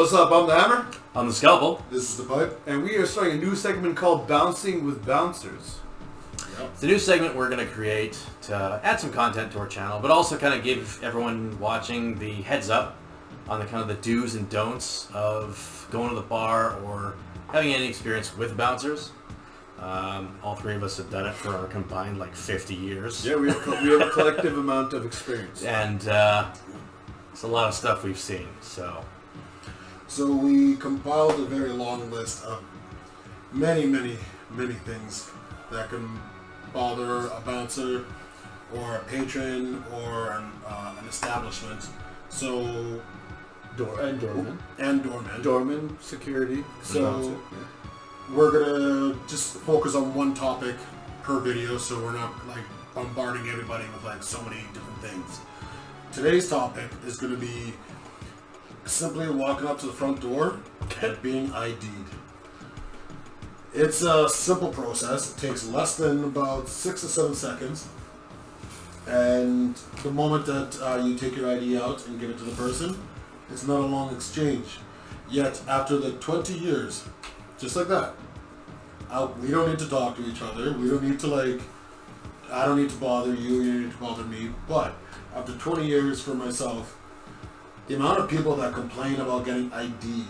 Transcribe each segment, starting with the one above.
What's up? I'm the Hammer. I'm the Scalpel. This is the Pipe. And we are starting a new segment called Bouncing with Bouncers. It's a new segment we're going to create to add some content to our channel, but also kind of give everyone watching the heads up on the kind of the do's and don'ts of going to the bar or having any experience with bouncers. All three of us have done it for our combined 50 years. Yeah, we have a collective amount of experience. And it's a lot of stuff we've seen, so... So we compiled a very long list of many things that can bother a bouncer or a patron or an establishment. So Doorman. And doorman. Doorman, security. So we're gonna just focus on one topic per video, so we're not bombarding everybody with so many different things. Today's topic is gonna be simply walking up to the front door and being ID'd. It's a simple process. It takes less than about 6 to 7 seconds. And the moment that you take your ID out and give it to the person, it's not a long exchange. Yet, after the 20 years, just like that, we don't need to talk to each other. We don't need to I don't need to bother you, you don't need to bother me. But after 20 years for myself, the amount of people that complain about getting ID'd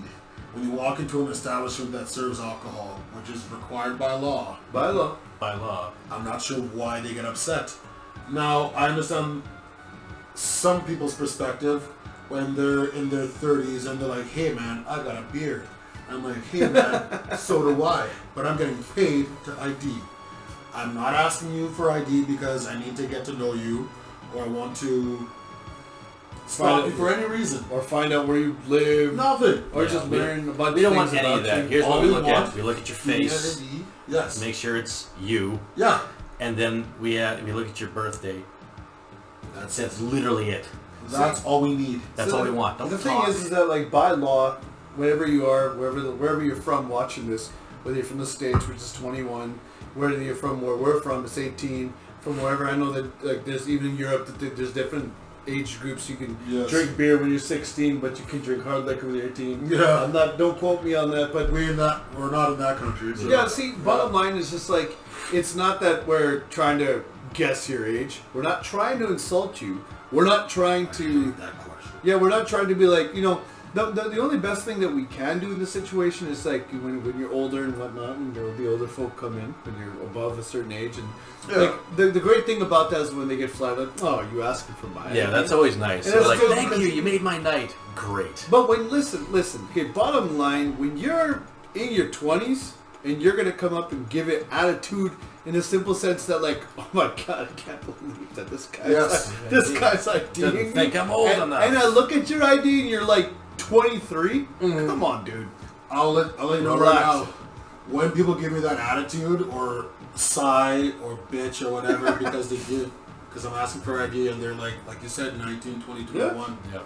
when you walk into an establishment that serves alcohol, which is required by law. By law. By law. I'm not sure why they get upset. Now, I understand some people's perspective when they're in their 30s and they're like, hey man, I got a beard. I'm like, hey man, so do I. But I'm getting paid to ID. I'm not asking you for ID because I need to get to know you or I want to stop you for any reason. Or find out where you live. Nothing. Or just learn a bunch of things. We don't want any of that. Here's what we look at. We look at your face. Yes. Make sure it's you. Yeah. And then we look at your birth date. That's literally it. That's all we need. That's all we want. The thing is that by law, wherever you are, wherever you're from watching this, whether you're from the States, which is 21, whether you're from where we're from, it's 18. From wherever, I know that there's even in Europe that there's different age groups. You can drink beer when you're 16, but you can drink hard liquor when you're 18. Yeah. Don't quote me on that, but we're not in that country. So. Yeah, see, bottom line is just it's not that we're trying to guess your age. We're not trying to insult you. We're not trying to... that question. Yeah, we're not trying to be the only best thing that we can do in this situation is when you're older and whatnot, and the older folk come in, when you're above a certain age, and the great thing about that is when they get flat, oh, you asking for my Yeah, that's always nice. And that's thank you made my night. Great. But listen, okay, bottom line, when you're in your 20s, and you're going to come up and give it attitude in a simple sense that oh my god, I can't believe that this guy's IDing me. Think I'm old enough. And I look at your ID and you're 23? Come on, dude. I'll let you know right now. When people give me that attitude or sigh or bitch or whatever because I'm asking for ID and they're like you said, 19, 20, 21. Yeah.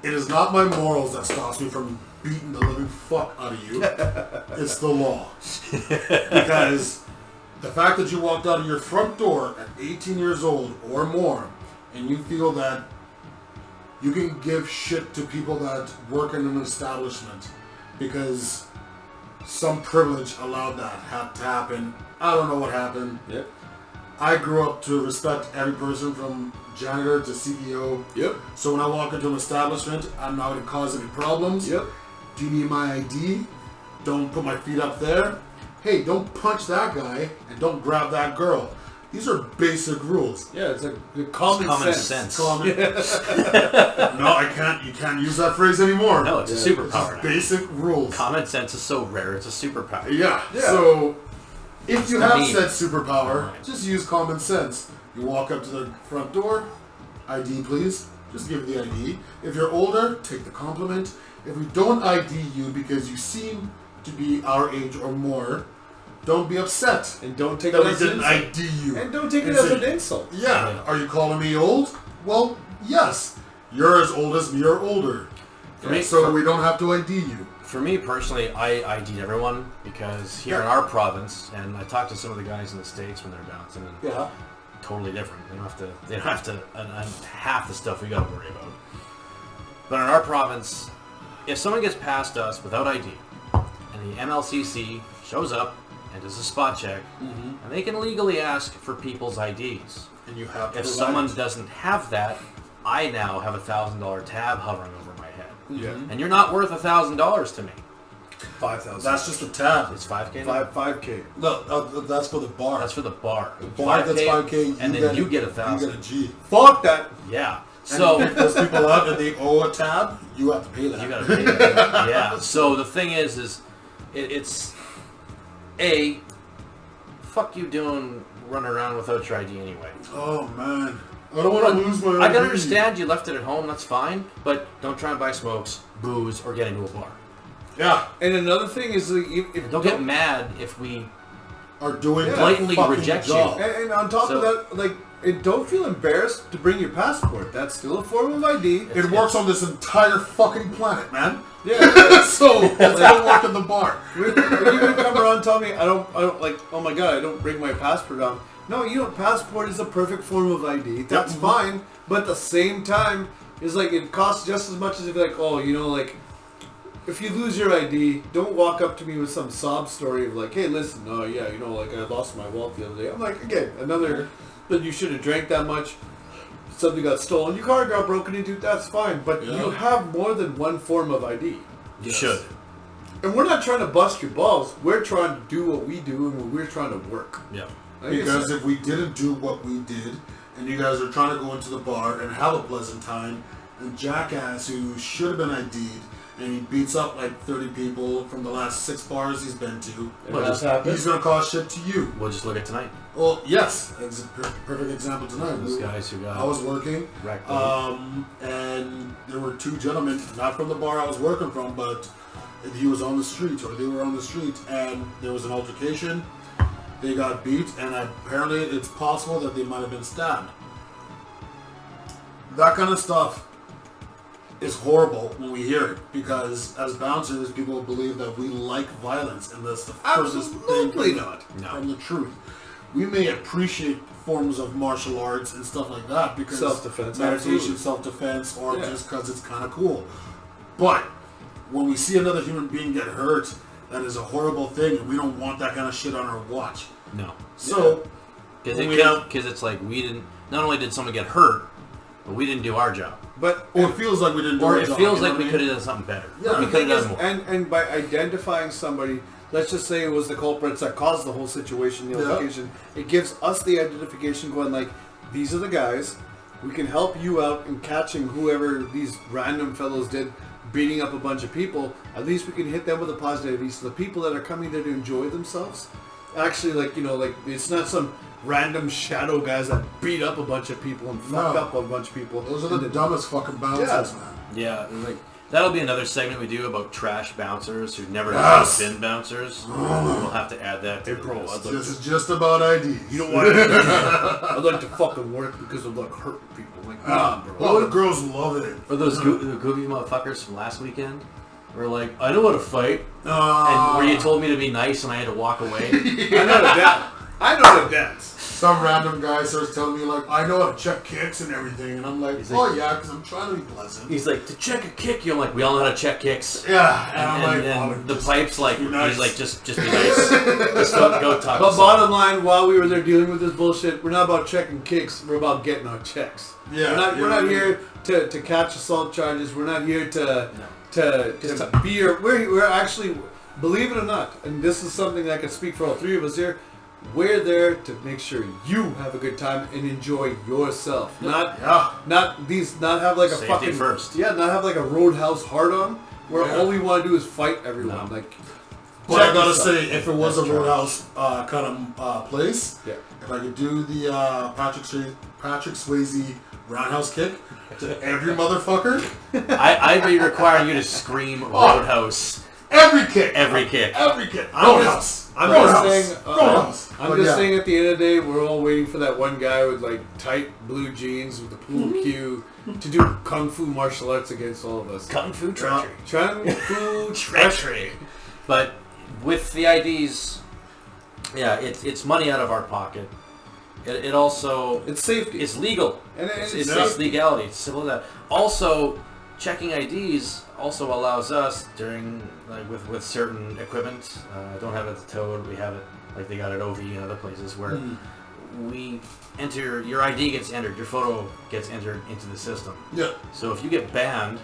It is not my morals that stops me from beating the living fuck out of you. It's the law. Because the fact that you walked out of your front door at 18 years old or more and you feel that you can give shit to people that work in an establishment because some privilege allowed that to happen. I don't know what happened. Yep. I grew up to respect every person from janitor to CEO. Yep. So when I walk into an establishment, I'm not going to cause any problems. Yep. Do you need my ID? Don't put my feet up there. Hey, don't punch that guy and don't grab that girl. These are basic rules. Yeah, it's common sense. No, I can't. You can't use that phrase anymore. No, it's a superpower. It's basic rules. Common sense is so rare. It's a superpower. Yeah. So if you have said superpower, just use common sense. You walk up to the front door, ID please. Just give the ID. If you're older, take the compliment. If we don't ID you because you seem to be our age or more, don't be upset. And don't take that it we as an didn't insult. ID you. And don't take it as an insult. Yeah. Are you calling me old? Well, yes. You're as old as me or older. So we don't have to ID you. For me personally, I ID'd everyone because here in our province, and I talked to some of the guys in the States when they're bouncing, and totally different. They don't have to, and half the stuff we got to worry about. But in our province, if someone gets past us without ID, and the MLCC shows up and does a spot check, and they can legally ask for people's IDs. And you have to If provide someone it. doesn't have that, I now have a $1,000 tab hovering over my head. Yeah. And you're not worth $1,000 to me. 5,000. That's just a tab. It's 5K. now? 5K. No, that's for the bar. That's for the bar. the bar gets 5K, and then you get 1,000. You get a G. Fuck that. Yeah. So So if those people out and they owe a tab, you have to pay that. you gotta pay that. Yeah. So the thing is it's a fuck you doing running around without your ID anyway. Oh man, I don't want to lose my. I can ID. understand you left it at home. That's fine, but don't try and buy smokes, booze, or get into a bar. Yeah, And another thing is, like, if Don't get mad if we are doing Yeah. blatantly fucking reject you. job. And on top of that, like, don't feel embarrassed to bring your passport. That's still a form of ID. It works on this entire fucking planet, man. Yeah. So it's gonna work in the bar. When you come around and tell me I don't like, oh my god, I don't bring my passport out. No, you don't. Passport is a perfect form of ID. That's fine. But at the same time, it's like it costs just as much as if like, oh, you know, like, if you lose your ID, don't walk up to me with some sob story of like, hey, listen, oh yeah, you know, like I lost my wallet the other day. I'm like, again, another, that you should have drank that much. Something got stolen. Your car got broken into. That's fine. But Yeah. you have more than one form of ID. You should. And we're not trying to bust your balls. We're trying to do what we do and we're trying to work. Yeah. Like Because it's- if we didn't do what we did, and you guys are trying to go into the bar and have a pleasant time, and Jackass, who should have been ID'd, and he beats up like 30 people from the last 6 bars he's been to, Well, just he's gonna cause shit to you. We'll just look at tonight. Well, yes, it's a perfect example tonight. Those guys who got I was working, wrecked. and there were 2 gentlemen, not from the bar I was working from, but he was on the street, or they were on the street, and there was an altercation. They got beat, and apparently it's possible that they might have been stabbed. That kind of stuff is horrible when we hear it, because as bouncers, people believe that we like violence, and that's the furthest Absolutely thing not. from the truth. We may appreciate forms of martial arts and stuff like that because Self-defense, meditation, absolutely. self-defense, or Yeah. just because it's kind of cool. But when we see another human being get hurt, that is a horrible thing, and we don't want that kind of shit on our watch. No. So, Because when we have- it's like we didn't. Not only did someone get hurt, but we didn't do our job. But or it feels like we didn't do Or our it job, feels you know like what we I could mean? have done something better. Yeah, we the could thing have is, done more. and by identifying somebody, let's just say it was the culprits that caused the whole situation, the Yeah. altercation, it gives us the identification going like, these are the guys, we can help you out in catching whoever these random fellows did, beating up a bunch of people. At least we can hit them with a positivity, so the people that are coming there to enjoy themselves, actually, like, you know, like, it's not some random shadow guys that beat up a bunch of people and fucked No. up a bunch of people. Those are the dumbest fucking bouncers, Yeah. man. Yeah, like that'll be another segment we do about trash bouncers who've never Yes. been bouncers. We'll have to add that to the bro, list. I'd like This is just about IDs. You don't want to. I'd like to fucking work because of like hurting people. Like, nah, bro. Oh, the girls love it. Or those goofy motherfuckers from last weekend were like, I know how to fight, and Uh, where you told me to be nice and I had to walk away. I know the dance. I know the dance. some random guy starts telling me like, I know how to check kicks and everything, and I'm like, He's oh like- yeah, because I'm trying to be pleasant. He's like, to check a kick, you're like, we all know how to check kicks. Yeah, and I'm And like, then oh, the just pipe's like, be nice. he's like, just be nice. Just don't go talk to But someone. bottom line, while we were there dealing with this bullshit, we're not about checking kicks. We're about getting our checks. Yeah, we're not here to catch assault charges. We're not here to be your. We're actually, believe it or not, and this is something that I can speak for all 3 of us here. We're there to make sure you have a good time and enjoy yourself. Not have like a Safety fucking first. Yeah, not have like a roadhouse hard on where Yeah. all we want to do is fight everyone. No. Like, But check I gotta yourself. say, if it was a That's true. roadhouse kind of place, Yeah. if I could do the Patrick Swayze roundhouse kick to every motherfucker, I'd be requiring you to scream Roadhouse every kick, every kick. every kick, I'm roadhouse. I'm roadhouse. just saying. Roadhouse. I'm But just yeah. saying. At the end of the day, we're all waiting for that one guy with like tight blue jeans with the pool cue to do kung fu martial arts against all of us. Kung Fu treachery. Kung fu Treachery. But with the IDs, yeah, it's money out of our pocket. It also It's safety. it's legal. And It's it's legality. It's simple as that. Also, checking IDs also allows us during, like with certain equipment, don't have it at the Toad, we have it like they got at OV and other places where we enter, your ID gets entered, your photo gets entered into the system. Yeah. So if you get banned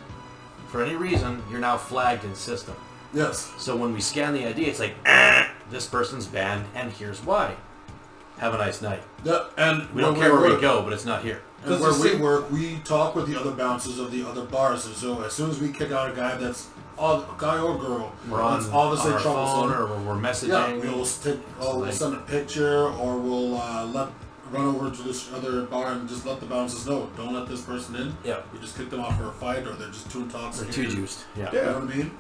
for any reason, you're now flagged in system. Yes. So when we scan the ID, it's like, this person's banned, and here's why. Have a nice night. Yeah, and We don't care where we go, but it's not here. And where we work, we talk with the other bouncers of the other bars. So as soon as we kick out a guy that's guy or girl, We're on, that's obviously our phone, troublesome, or we're messaging. yeah, we'll send a picture, or we'll run over to this other bar and just let the bouncers know. Don't let this person in. Yeah. You just kick them off for a fight, or they're just too intoxicated. They're too juiced. Yeah. You know what I mean?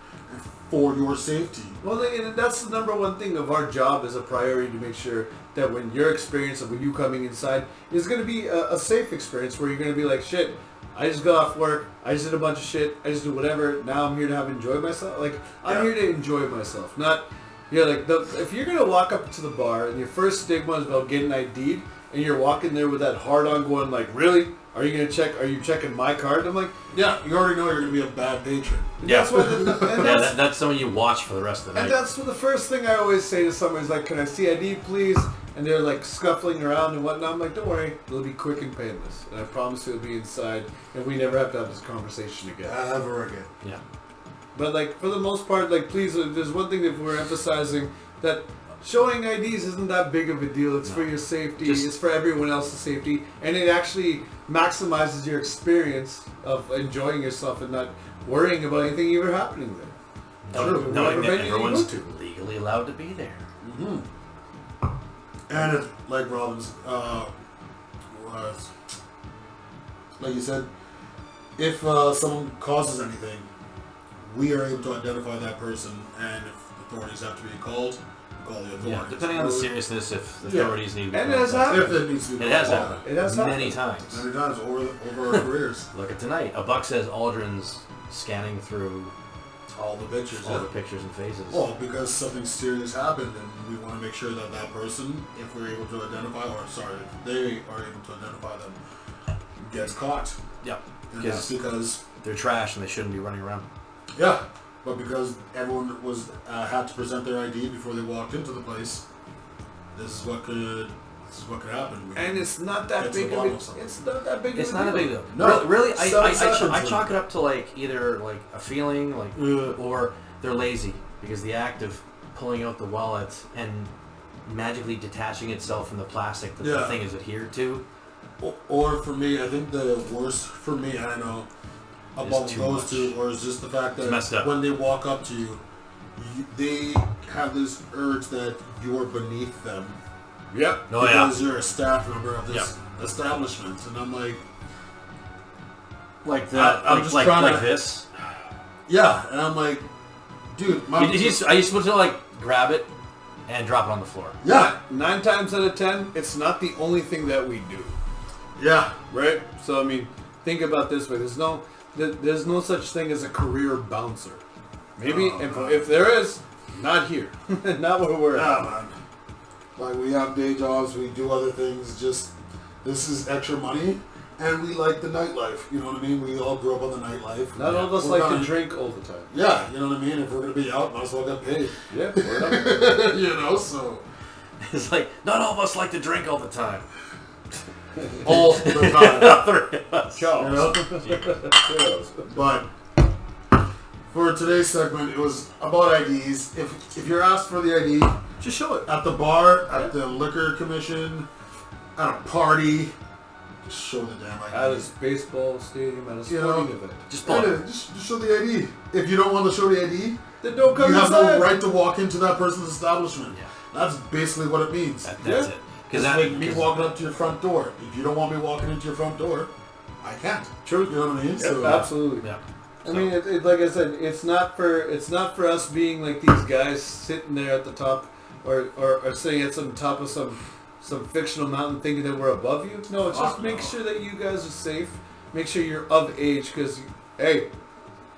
For your safety. Well, and that's the number one thing of our job as a priority, to make sure that when your experience of when you coming inside is going to be a safe experience where you're going to be like, shit, I just got off work, I just did a bunch of shit, I just do whatever, now I'm here to enjoy myself. Like, I'm here to enjoy myself, not, if you're going to walk up to the bar and your first stigma is about getting ID'd and you're walking there with that hard on going like, really? Are you checking my card? I'm like, yeah, you already know you're going to be a bad patron. Yeah. That's what that's someone you watch for the rest of the night. And that's what the first thing I always say to someone is like, can I see ID, please? And they're like scuffling around and whatnot. I'm like, don't worry, it'll be quick and painless. And I promise it'll be inside, and we never have to have this conversation again. Ever again. Yeah. But like, for the most part, like, please, there's one thing that we're emphasizing, that showing IDs isn't that big of a deal. It's for your safety. It's for everyone else's safety. And it actually maximizes your experience of enjoying yourself and not worrying about anything ever happening there. True. Knowing that everyone's legally allowed to be there. Mm-hmm. And it's like Robin's, like you said, if someone causes anything, we are able to identify that person, and if authorities have to be called, we call the authorities. Yeah, depending on the seriousness, if the authorities need to be And called. it has happened. If it needs to be It called. has happened. It has happened. Many times. Many times over our careers. Look at tonight. A buck says Aldrin's scanning through All the pictures. all the pictures and faces. Well, because something serious happened, and we want to make sure that that person, if we're able to identify, if they are able to identify them, gets caught. Yep. And that's because they're trash and they shouldn't be running around. Yeah, but because everyone was had to present their ID before they walked into the place, this is what could happen. And it's not that big of a It's not that big of a deal. It's not a big deal. No. Really, I seconds. chalk it up to like either like a feeling like or they're lazy because the act of pulling out the wallet and magically detaching itself from the plastic that the thing is adhered to. Or for me, I think the worst for me, I don't know, above those two, or is just the fact that when they walk up to you, they have this urge that you're beneath them. Yep. Because you're a staff member of this establishment, and I'm like I'm just trying to this. Yeah, and I'm like, dude, are you supposed to like grab it and drop it on the floor? Yeah. 9 times out of 10, it's not the only thing that we do. Yeah. Right? So I mean, think about this way. There's no such thing as a career bouncer. Maybe if there is, not here. Not where we're at. Man. Like, we have day jobs, we do other things, just, this is extra money, and we like the nightlife, you know what I mean? We all grew up on the nightlife. Not all of us like to drink all the time. Yeah, you know what I mean? If we're going to be out, might as well get paid. Yeah, we're not. You know, so. It's like, not all of us like to drink all the time. All the time. Three of us. You know? But for today's segment, it was about IDs. If you're asked for the ID, just show it. At the bar, at the liquor commission, at a party, just show the damn ID. At a baseball stadium, at a sporting event. Just show the ID. If you don't want to show the ID, then don't come inside. You have inside. no right to walk into that person's establishment. Yeah. That's basically what it means. That's it. Because like me walking up to your front door. If you don't want me walking into your front door, I can't. True. You know what I mean? Yeah, so, absolutely. Yeah. I mean, like I said, it's not for us being like these guys sitting there at the top, or sitting at some top of some fictional mountain thinking that we're above you. No, it's just make sure that you guys are safe. Make sure you're of age, because hey,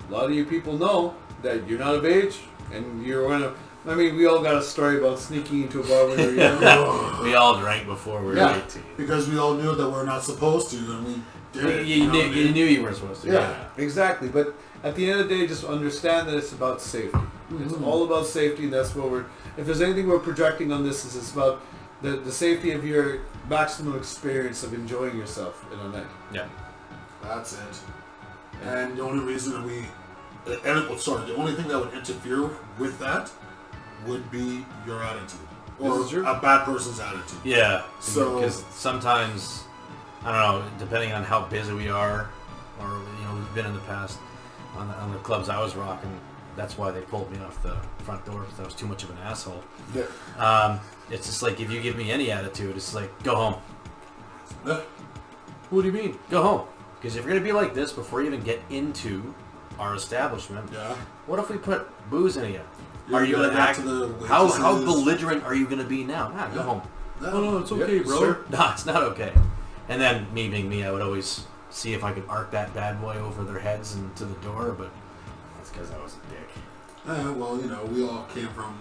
a lot of you people know that you're not of age, and you're gonna. I mean, we all got a story about sneaking into a bar when we were young. We all drank before we were 18. Because we all knew that we're not supposed to, and we did it. You knew you weren't supposed to. Yeah. Exactly, but at the end of the day, just understand that it's about safety. It's all about safety, and that's what if there's anything we're projecting on this, is it's about the safety of your maximum experience of enjoying yourself in a night. Yeah. That's it. And the only reason the only thing that would interfere with that would be your attitude. Or a bad person's attitude. Yeah. So, because sometimes, I don't know, depending on how busy we are, or we've been in the past on the clubs I was rocking, that's why they pulled me off the front door, because I was too much of an asshole. yeah. It's just like, if you give me any attitude, it's like, go home. Yeah. What do you mean? Go home. Because if you're going to be like this before you even get into our establishment, what if we put booze in you? Are you going to act... How belligerent are you going to be now? Nah, go home. No, it's okay, bro. Sir. No, it's not okay. And then, me being me, I would always see if I could arc that bad boy over their heads and to the door, but that's because I was a dick. Well, we all came from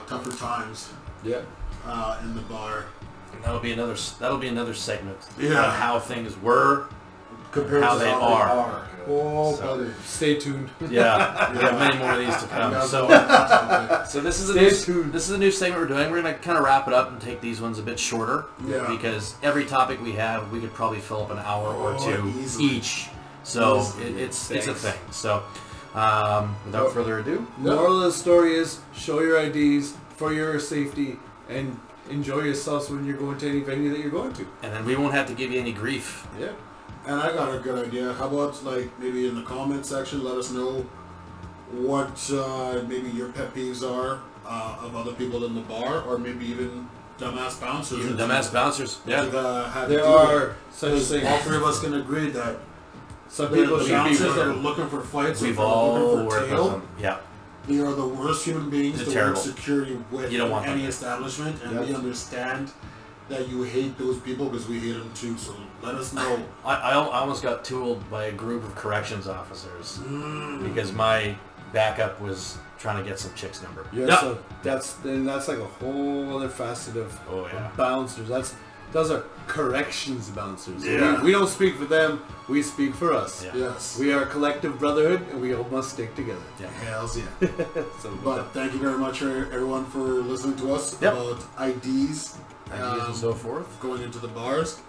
tougher times. Yeah. In the bar. And that'll be another segment. Yeah. On how things were Compared how to they how are. Oh, So- buddy. Stay tuned. Yeah, we have many more of these to come. So this is a new segment we're doing. We're gonna kind of wrap it up and take these ones a bit shorter. Yeah. Because every topic we have, we could probably fill up an hour or two easily. each. So Easily. it's a thing. So without further ado, Moral of the story is, show your IDs for your safety and enjoy yourselves when you're going to any venue that you're going to. and then we won't have to give you any grief. Yeah. And I got a good idea. How about, maybe in the comment section, let us know what maybe your pet peeves are of other people in the bar, or maybe even dumbass bouncers. Even dumbass bouncers. Yeah. There are such things. All three of us can agree that Some the people should bouncers that are be... looking for fights, We've or all looking for worked with tail, them. Yeah. they are the worst human beings They're to terrible. work security with You don't want any them. establishment, and Yep. we understand that you hate those people because we hate them too. So let us know. I almost got tooled by a group of corrections officers because my backup was trying to get some chick's number. Yeah, Yep. so that's like a whole other facet of Oh, yeah. bouncers. Those are corrections bouncers. Yeah. We don't speak for them, we speak for us. Yeah. Yes. We are a collective brotherhood, and we all must stick together. Yeah. Hells yeah. So, But thank you very much, everyone, for listening to us Yep. about IDs, Ideas and so forth. going into the bars,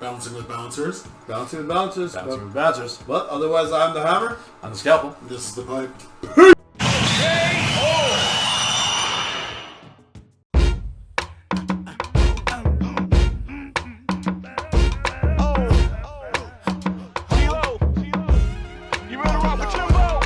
bouncing with bouncers. bouncing and bouncers. Bouncing with bouncers. But otherwise, I'm the Hammer. On the scalpel. This is the pipe. Peace!